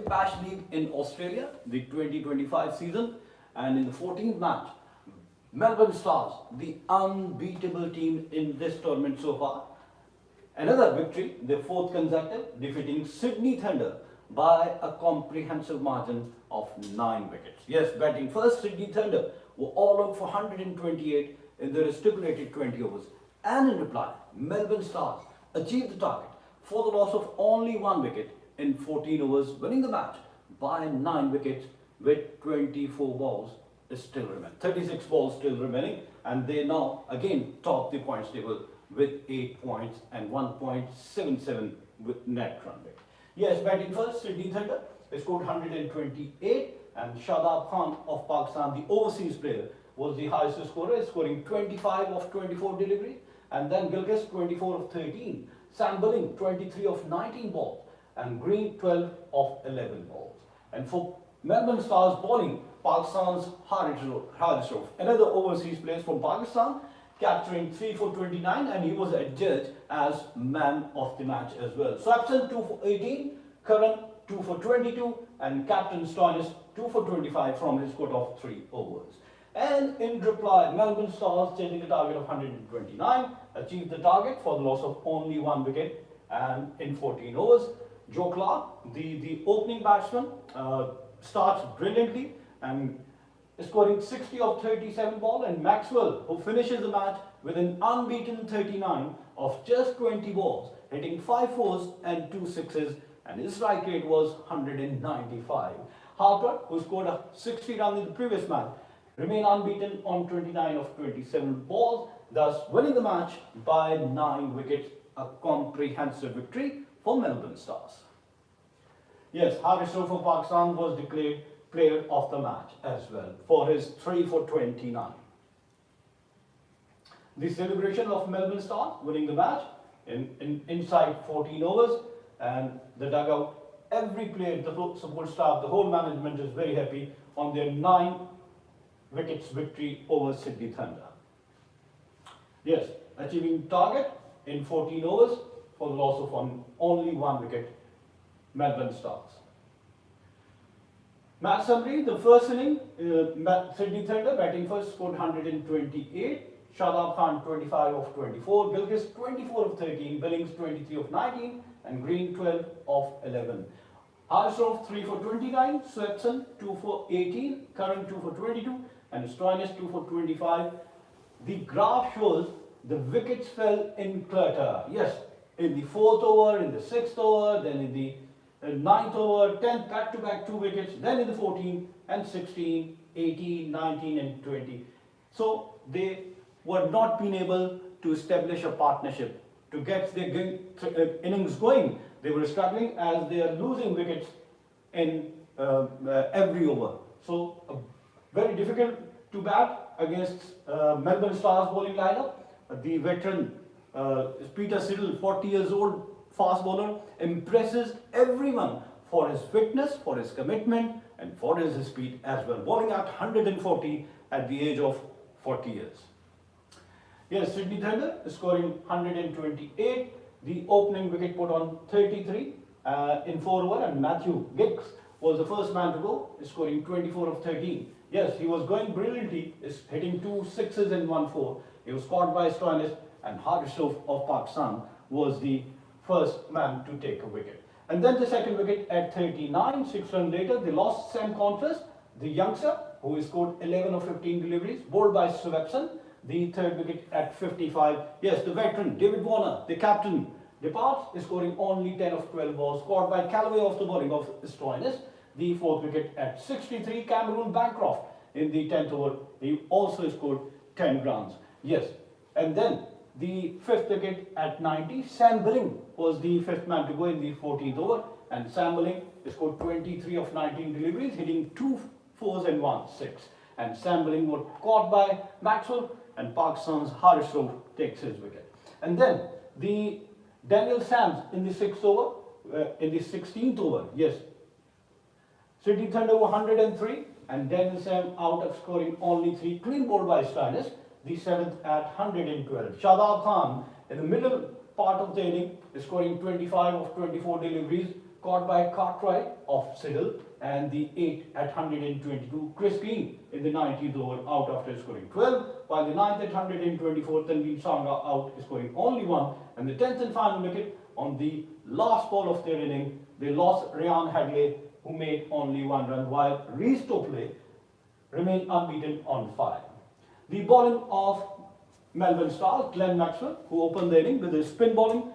Bash League in Australia, the 2025 season, and in the 14th match, Melbourne Stars, the unbeatable team in this tournament so far, another victory, their fourth consecutive, defeating Sydney Thunder by a comprehensive margin of 9 wickets. Yes, batting first, Sydney Thunder were all out for 128 in their stipulated 20 overs, and in reply, Melbourne Stars achieved the target for the loss of only 1 wicket in 14 overs, winning the match by 9 wickets with 24 balls still remaining, 36 balls still remaining, and they now again top the points table with 8 points and 1.77 with net run rate. Yes, batting first, Sydney Thunder scored 128, and Shadab Khan of Pakistan, the overseas player, was the highest scorer, scoring 25 of 24 deliveries, and then Gilchrist 24 of 13, Sam Billing 23 of 19 balls, and Green 12 of 11 balls. And for Melbourne Stars bowling, Pakistan's Haris Rauf, another overseas player from Pakistan, capturing 3 for 29, and he was adjudged as man of the match as well. Swapson 2 for 18, Karan 2 for 22, and Captain Stoinis 2 for 25 from his quota of 3 overs. And in reply, Melbourne Stars, chasing a target of 129, achieved the target for the loss of only 1 wicket and in 14 overs. Joe Clark, the opening batsman, starts brilliantly and scoring 60 of 37 ball, and Maxwell, who finishes the match with an unbeaten 39 of just 20 balls, hitting 5 fours and 2 sixes, and his strike rate was 195. Harper, who scored a 60 run in the previous match, remained unbeaten on 29 of 27 balls, thus winning the match by 9 wickets, a comprehensive victory for Melbourne Stars. Yes, Haris Rauf of Pakistan was declared player of the match as well for his 3 for 29. The celebration of Melbourne Stars winning the match inside 14 overs, and the dugout, every player, the support staff, the whole management is very happy on their 9 wickets victory over Sydney Thunder. Yes, achieving target in 14 overs for the loss of only 1 wicket, Melbourne Stars. Match summary, the first inning, Sydney Thunder batting first scored 128, Shadab Khan 25 of 24, Gilchrist 24 of 13, Billings 23 of 19, and Green 12 of 11. Haris Rauf 3 for 29, Swapson 2 for 18, Karan 2 for 22, and Stoinis 2 for 25. The graph shows the wickets fell in clutter. Yes, in the 4th over, in the 6th over, then in the 9th over, 10th, back-to-back 2 wickets, then in the 14th and 16, 18, 19 and 20. So they were not being able to establish a partnership to get their innings going. They were struggling as they are losing wickets in every over. So very difficult to bat against Melbourne Stars bowling lineup. The veteran Peter Siddle, 40 years old, fast bowler, impresses everyone for his fitness, for his commitment, and for his speed as well, bowling at 140 at the age of 40 years. Yes, Sydney Thunder scoring 128, the opening wicket put on 33 in 4 overs, and Matthew Giggs was the first man to go, scoring 24 of 13. Yes, he was going brilliantly, hitting 2 sixes and 1 4. He was caught by Stoinis, and Haris Rauf of Pakistan was the first man to take a wicket. And then the second wicket at 39, 6 runs later, they lost Sam Contrast, the youngster, who scored 11 of 15 deliveries, bowled by Swapson. The third wicket at 55. Yes, the veteran, David Warner, the captain, departs, scoring only 10 of 12 balls, scored by Callaway off the bowling of Stoinis. The fourth wicket at 63, Cameron Bancroft in the 10th over. He also scored 10 runs. Yes, and then the fifth wicket at 90, Sam Billing was the fifth man to go in the 14th over, and Sam Billing scored 23 of 19 deliveries, hitting 2 fours and 1 6. And Sam Billing was caught by Maxwell, and Pakistan's Haris Rauf takes his wicket. And then the Daniel Sams in the 6th over, in the 16th over, yes, Sydney Thunder 103, and Daniel Sam out of scoring only 3, clean bowled by Stoinis, the 7th at 112. Shadab Khan in the middle part of the inning, scoring 25 of 24 deliveries, caught by Cartwright of Siddle, and the 8 at 122, Chris Green in the 90th over out after scoring 12, while the 9th at 124, Tanveer Sangha out scoring only 1, and the 10th and final wicket on the last ball of their inning, they lost Ryan Hadley, who made only 1 run, while Reece Topley remained unbeaten on 5. The bowling of Melbourne Stars, Glenn Maxwell, who opened the inning with his spin bowling,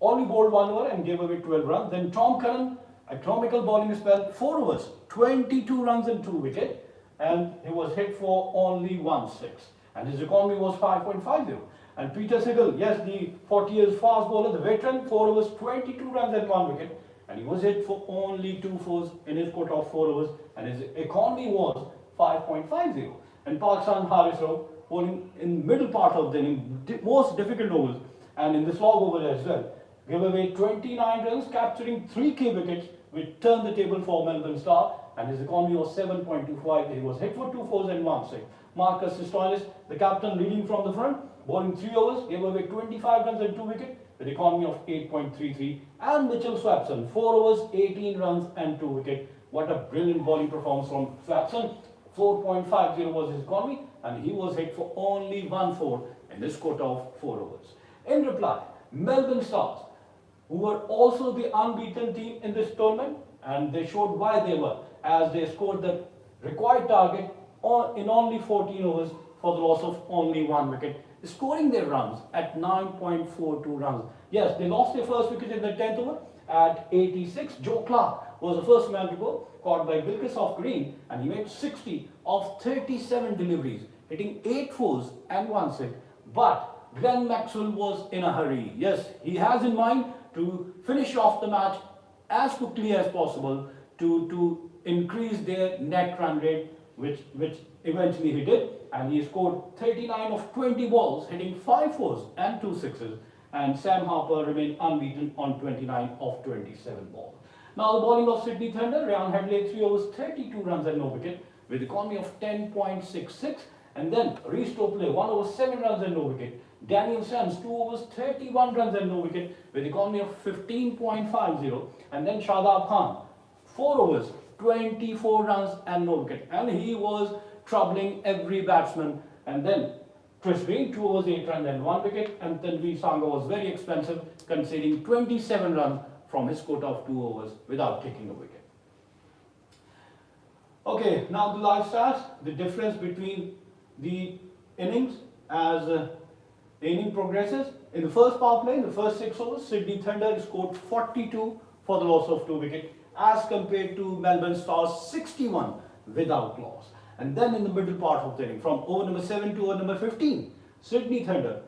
only bowled 1 over and gave away 12 runs. Then Tom Curran, a comical bowling spell, 4 overs, 22 runs and 2 wickets, and he was hit for only 1 6, and his economy was 5.50. And Peter Sigal, yes, the 40 years fast bowler, the veteran, 4 overs, 22 runs and 1 wicket, and he was hit for only 2 fours in his quota of 4 overs, and his economy was 5.50. And Pakistan Haris Rao, bowling in middle part of the inning, most difficult overs, and in the slog over as well, gave away 29 runs, capturing 3 key wickets, which turned the table for Melbourne Star, and his economy was 7.25. He was hit for 2 fours and 1 6. Marcus Stoinis, the captain, leading from the front, bowling 3 overs, gave away 25 runs and 2 wickets, with economy of 8.33. And Mitchell Swapson, 4 overs, 18 runs and 2 wickets. What a brilliant bowling performance from Swapson. 4.50 was his economy, and he was hit for only 1 4 in his quota of 4 overs. In reply, Melbourne Stars, who were also the unbeaten team in this tournament, and they showed why they were, as they scored the required target in only 14 overs for the loss of only 1 wicket, scoring their runs at 9.42 runs. Yes, they lost their first wicket in the 10th over at 86. Joe Clark was the first man to go, caught by Gilchrist of Green, and he made 60 of 37 deliveries, hitting 8 fours and 1 6. But Glenn Maxwell was in a hurry. Yes, he has in mind to finish off the match as quickly as possible to increase their net run rate, which eventually he did, and he scored 39 of 20 balls, hitting 5 fours and 2 sixes, and Sam Harper remained unbeaten on 29 of 27 balls. Now the bowling of Sydney Thunder, Ryan Hadley 3 overs, 32 runs and no wicket, with economy of 10.66, and then Reece Topley 1 over 7 runs and no wicket. Daniel Sands 2 overs, 31 runs and no wicket, with economy of 15.50, and then Shadab Khan 4 overs, 24 runs and no wicket, and he was troubling every batsman. And then Chris Green 2 overs, 8 runs and 1 wicket, and Tanveer Sangha was very expensive, conceding 27 runs from his quota of 2 overs without taking a wicket. Okay, now the live stats, the difference between the innings as the inning progresses. In the first power play, in the first 6 overs, Sydney Thunder scored 42 for the loss of 2 wickets, as compared to Melbourne Stars 61 without loss. And then in the middle part of the inning, from over number 7 to over number 15, Sydney Thunder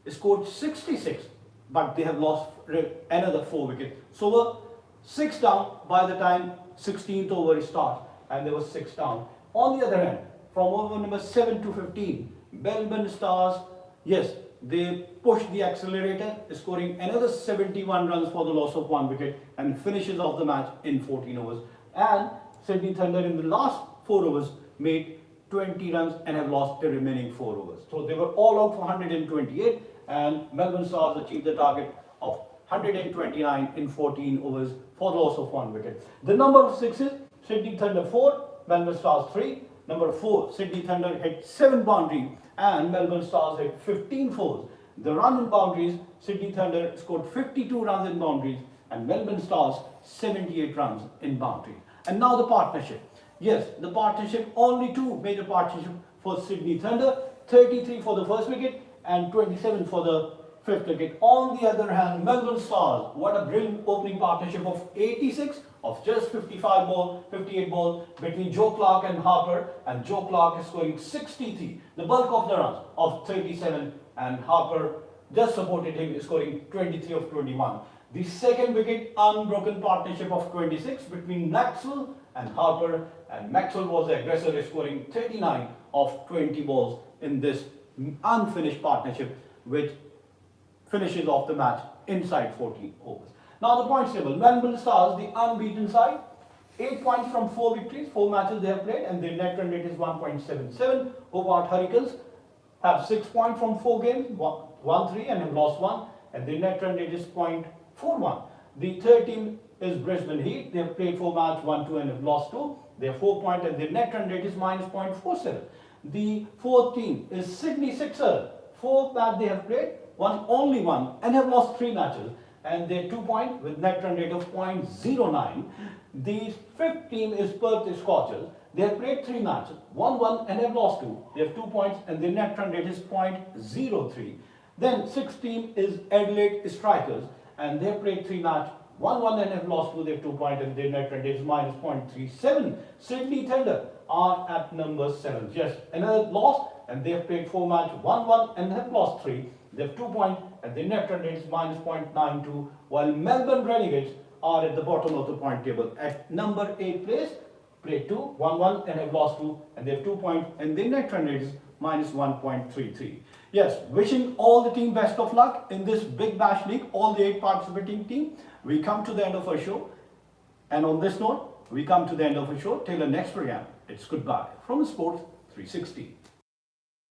scored 66, but they have lost another 4 wickets. So were 6 down by the time 16th over starts, and there was 6 down. On the other hand, from over number 7 to 15, Melbourne Stars, yes, they pushed the accelerator, scoring another 71 runs for the loss of 1 wicket, and finishes off the match in 14 overs. And Sydney Thunder in the last 4 overs made 20 runs and have lost the remaining 4 overs. So they were all out for 128, and Melbourne Stars achieved the target of 129 in 14 overs for the loss of 1 wicket. The number of sixes, Sydney Thunder 4, Melbourne Stars 3. Number 4, Sydney Thunder hit 7 boundaries and Melbourne Stars hit 15 fours. The run in boundaries, Sydney Thunder scored 52 runs in boundaries and Melbourne Stars 78 runs in boundaries. And now the partnership. Yes, the partnership, only 2 major partnership for Sydney Thunder, 33 for the first wicket and 27 for the 5th wicket. On the other hand, Melbourne Stars, what a brilliant opening partnership of 86 of just 58 balls between Joe Clark and Harper, and Joe Clark is scoring 63, the bulk of the runs of 37, and Harper just supported him, scoring 23 of 21. The second wicket, unbroken partnership of 26 between Maxwell and Harper, and Maxwell was the aggressor, scoring 39 of 20 balls in this unfinished partnership, which finishes off the match inside 14 overs. Now the points table. Melbourne Stars, the unbeaten side, 8 points from 4 victories, 4 matches they have played, and their net run rate is 1.77. Hobart Hurricanes have 6 points from 4 games, won 3 and have lost 1, and their net run rate is 0.41. The third team, is Brisbane Heat. They have played 4 matches, won 2 and have lost 2. They have 4 points and their net run rate is minus 0.47. The fourth team is Sydney Sixers. 4 matches they have played, won only 1 and have lost 3 matches. And they're 2 points with net run rate of 0.09. The fifth team is Perth Scorchers. They have played 3 matches, won 1 and have lost 2. They have 2 points and their net run rate is 0.03. Then sixth team is Adelaide Strikers and they have played 3 matches, won 1 and have lost 2. They have 2 points and their net run rate is minus 0.37. Sydney Thunder are at number 7. Yes, another loss and they have played 4 matches, won 1 and have lost 3. They have 2 points and their net run rate is minus 0.92, while Melbourne Renegades are at the bottom of the point table at number 8 place. Played 2, won 1 and have lost 2 and they have 2 points and their net run rate is minus 1.33. Yes, wishing all the team best of luck in this Big Bash League, all the 8 participating team. We come to the end of our show, and on this note, we come to the end of our show. Till the next program, it's goodbye from Sports 360.